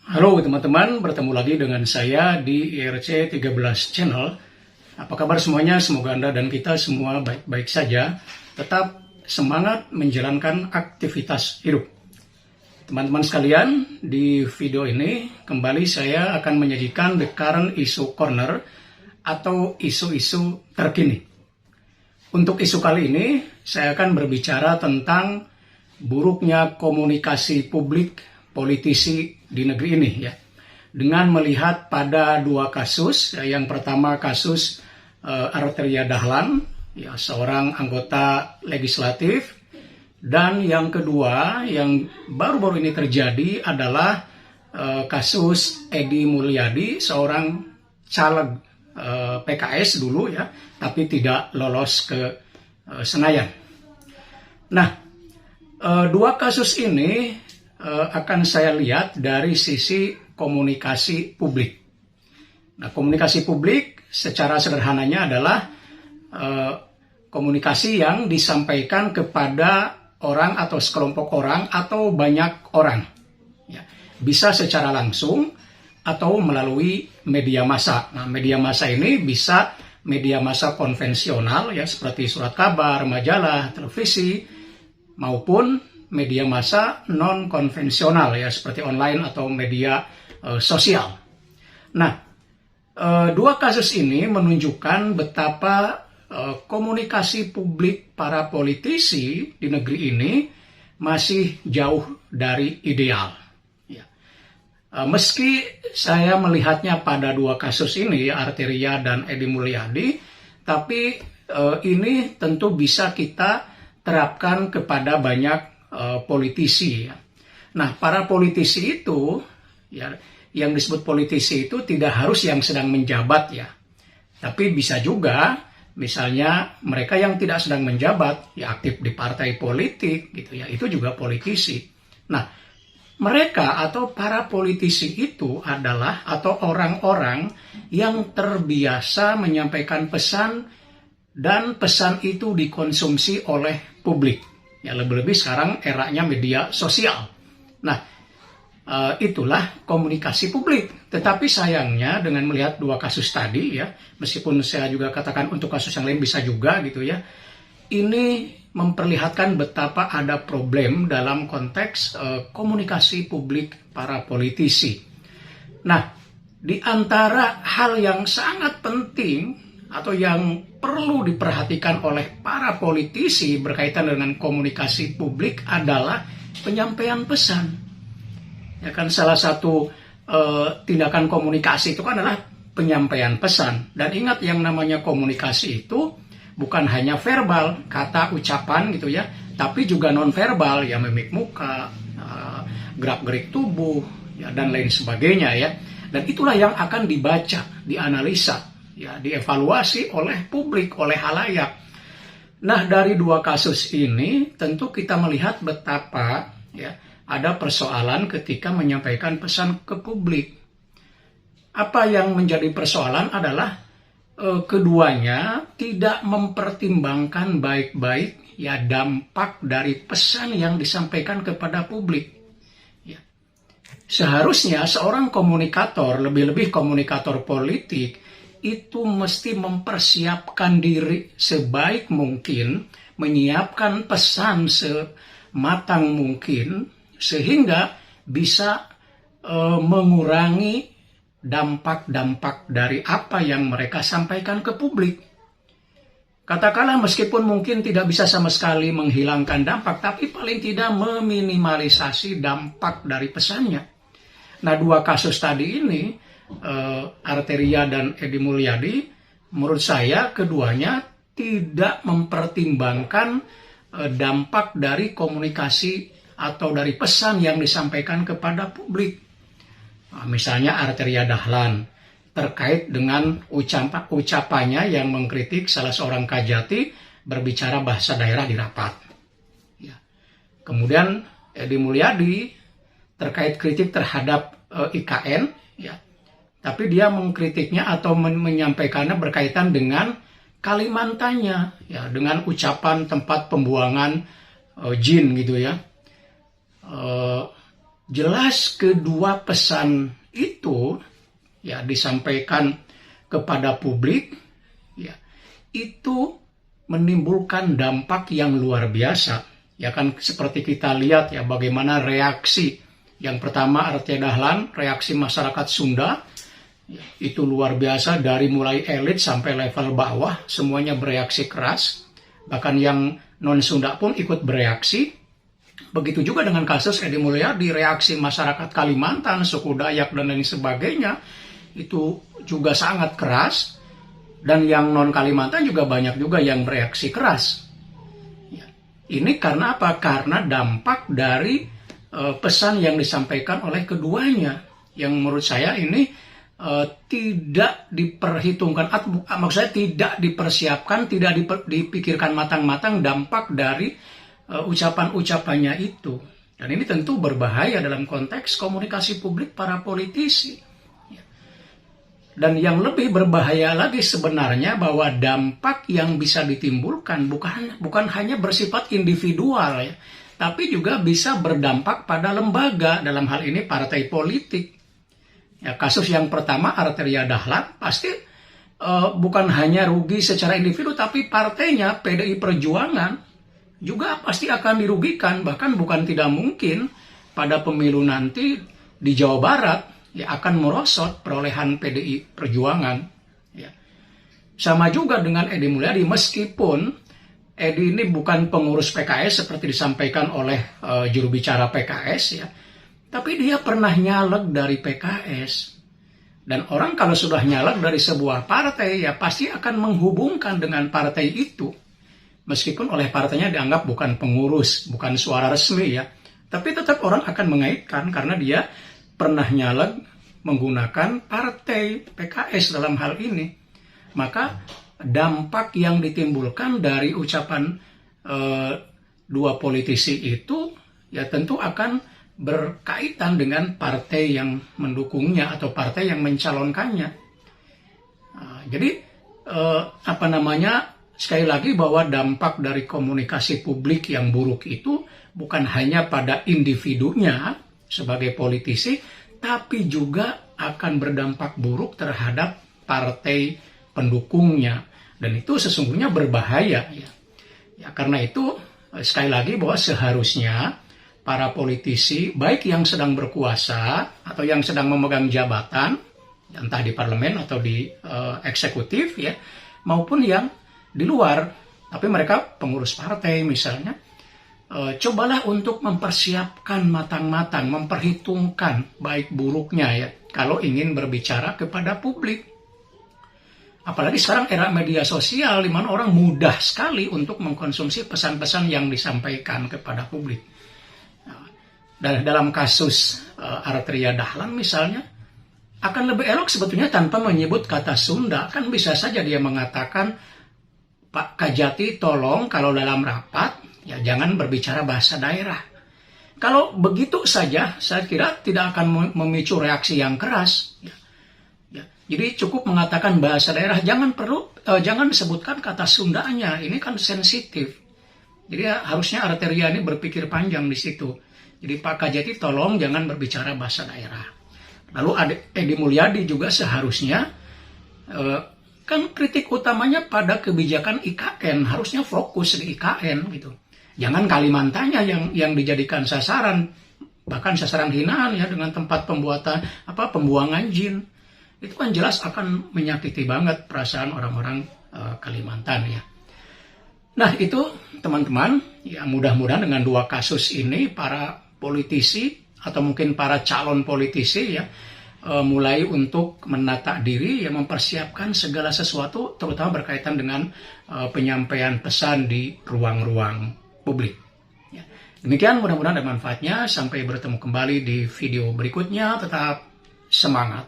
Halo teman-teman, bertemu lagi dengan saya di IRC 13 Channel. Apa kabar semuanya? Semoga Anda dan kita semua baik-baik saja. Tetap semangat menjalankan aktivitas hidup. Teman-teman sekalian, di video ini kembali saya akan menyajikan The Current Issue Corner atau isu-isu terkini. Untuk isu kali ini, saya akan berbicara tentang buruknya komunikasi publik politisi di negeri ini ya. Dengan melihat pada dua kasus, yang pertama kasus Arteria Dahlan, ya seorang anggota legislatif, dan yang kedua yang baru-baru ini terjadi adalah kasus Edi Mulyadi, seorang caleg PKS dulu ya, tapi tidak lolos ke Senayan. Nah, dua kasus ini akan saya lihat dari sisi komunikasi publik. Nah, komunikasi publik secara sederhananya adalah komunikasi yang disampaikan kepada orang atau sekelompok orang atau banyak orang. Ya, bisa secara langsung atau melalui media massa. Nah, media massa ini bisa media massa konvensional ya seperti surat kabar, majalah, televisi, maupun media massa non-konvensional ya seperti online atau media sosial. Nah, dua kasus ini menunjukkan betapa komunikasi publik para politisi di negeri ini masih jauh dari ideal. Ya. Meski saya melihatnya pada dua kasus ini, Arteria dan Edi Mulyadi, tapi ini tentu bisa kita terapkan kepada banyak politisi. Nah, para politisi itu, ya, yang disebut politisi itu tidak harus yang sedang menjabat ya, tapi bisa juga, misalnya mereka yang tidak sedang menjabat, ya aktif di partai politik, gitu ya, itu juga politisi. Nah, mereka atau para politisi itu adalah atau orang-orang yang terbiasa menyampaikan pesan dan pesan itu dikonsumsi oleh publik. Ya, lebih-lebih sekarang eranya media sosial. Nah, itulah komunikasi publik. Tetapi sayangnya dengan melihat dua kasus tadi ya, meskipun saya juga katakan untuk kasus yang lain bisa juga gitu ya, ini memperlihatkan betapa ada problem dalam konteks komunikasi publik para politisi. Nah, di antara hal yang sangat penting atau yang perlu diperhatikan oleh para politisi berkaitan dengan komunikasi publik adalah penyampaian pesan. Ya kan, salah satu tindakan komunikasi itu kan adalah penyampaian pesan. Dan ingat, yang namanya komunikasi itu bukan hanya verbal, kata, ucapan gitu ya, tapi juga non-verbal, ya mimik muka, gerak-gerik tubuh, ya, dan lain sebagainya ya. Dan itulah yang akan dibaca, dianalisa, ya, dievaluasi oleh publik, oleh halayak. Nah, dari dua kasus ini tentu kita melihat betapa ya ada persoalan ketika menyampaikan pesan ke publik. Apa yang menjadi persoalan adalah keduanya tidak mempertimbangkan baik-baik ya dampak dari pesan yang disampaikan kepada publik. Ya. Seharusnya seorang komunikator, lebih-lebih komunikator politik, itu mesti mempersiapkan diri sebaik mungkin, menyiapkan pesan sematang mungkin, sehingga bisa mengurangi dampak-dampak dari apa yang mereka sampaikan ke publik. Katakanlah meskipun mungkin tidak bisa sama sekali menghilangkan dampak, tapi paling tidak meminimalisasi dampak dari pesannya. Nah, dua kasus tadi ini, Arteria dan Edi Mulyadi, menurut saya keduanya tidak mempertimbangkan dampak dari komunikasi atau dari pesan yang disampaikan kepada publik. Nah, misalnya Arteria Dahlan terkait dengan ucapannya yang mengkritik salah seorang kajati berbicara bahasa daerah di rapat. Ya. Kemudian Edi Mulyadi terkait kritik terhadap IKN, ya. Tapi dia mengkritiknya atau menyampaikannya berkaitan dengan Kalimantannya, ya, dengan ucapan tempat pembuangan jin gitu ya. jelas kedua pesan itu ya disampaikan kepada publik, ya itu menimbulkan dampak yang luar biasa. Ya kan seperti kita lihat ya bagaimana reaksi yang pertama Artia Dahlan, reaksi masyarakat Sunda ya, itu luar biasa, dari mulai elit sampai level bawah semuanya bereaksi keras. Bahkan yang non Sunda pun ikut bereaksi. Begitu juga dengan kasus Edi Mulyadi, reaksi masyarakat Kalimantan, suku Dayak dan lain sebagainya itu juga sangat keras, dan yang non Kalimantan juga banyak juga yang bereaksi keras. Ya. Ini karena apa? Karena dampak dari pesan yang disampaikan oleh keduanya, yang menurut saya ini tidak diperhitungkan, maksud saya tidak dipersiapkan, tidak dipikirkan matang-matang dampak dari ucapan-ucapannya itu. Dan ini tentu berbahaya dalam konteks komunikasi publik para politisi. Dan yang lebih berbahaya lagi sebenarnya bahwa dampak yang bisa ditimbulkan bukan hanya bersifat individual ya, tapi juga bisa berdampak pada lembaga, dalam hal ini partai politik. Ya, kasus yang pertama Arteria Dahlan pasti bukan hanya rugi secara individu, tapi partainya PDI Perjuangan juga pasti akan dirugikan. Bahkan bukan tidak mungkin pada pemilu nanti di Jawa Barat ya akan merosot perolehan PDI Perjuangan. Ya. Sama juga dengan Edi Mulyadi, meskipun Edi ini bukan pengurus PKS seperti disampaikan oleh juru bicara PKS ya, tapi dia pernah nyalek dari PKS. Dan orang kalau sudah nyalek dari sebuah partai ya pasti akan menghubungkan dengan partai itu. Meskipun oleh partainya dianggap bukan pengurus, bukan suara resmi ya, tapi tetap orang akan mengaitkan karena dia pernah nyalek menggunakan partai PKS dalam hal ini. Maka dampak yang ditimbulkan dari ucapan dua politisi itu ya tentu akan berkaitan dengan partai yang mendukungnya atau partai yang mencalonkannya. Jadi sekali lagi bahwa dampak dari komunikasi publik yang buruk itu bukan hanya pada individunya sebagai politisi, tapi juga akan berdampak buruk terhadap partai pendukungnya. Dan itu sesungguhnya berbahaya. Ya, karena itu sekali lagi bahwa seharusnya para politisi, baik yang sedang berkuasa atau yang sedang memegang jabatan, entah di parlemen atau di eksekutif, ya, maupun yang di luar, tapi mereka pengurus partai misalnya, cobalah untuk mempersiapkan matang-matang, memperhitungkan baik buruknya ya, kalau ingin berbicara kepada publik. Apalagi sekarang era media sosial, di mana orang mudah sekali untuk mengkonsumsi pesan-pesan yang disampaikan kepada publik. Dan dalam kasus Arteria Dahlan misalnya, akan lebih elok sebetulnya tanpa menyebut kata Sunda. Kan bisa saja dia mengatakan, Pak Kajati tolong kalau dalam rapat, ya jangan berbicara bahasa daerah. Kalau begitu saja, saya kira tidak akan memicu reaksi yang keras. Ya. Jadi cukup mengatakan bahasa daerah, jangan disebutkan kata Sundanya, ini kan sensitif. Jadi harusnya Arteria ini berpikir panjang di situ. Jadi Pak Kajati tolong jangan berbicara bahasa daerah. Lalu Edi Mulyadi juga seharusnya kan kritik utamanya pada kebijakan IKN, harusnya fokus di IKN gitu. Jangan Kalimantannya yang dijadikan sasaran, bahkan sasaran hinaan ya, dengan tempat pembuangan jin. Itu kan jelas akan menyakiti banget perasaan orang-orang Kalimantan ya. Nah itu teman-teman, ya mudah-mudahan dengan dua kasus ini para politisi atau mungkin para calon politisi ya mulai untuk menata diri, ya mempersiapkan segala sesuatu terutama berkaitan dengan penyampaian pesan di ruang-ruang publik. Ya. Demikian mudah-mudahan ada manfaatnya. Sampai bertemu kembali di video berikutnya. Tetap semangat.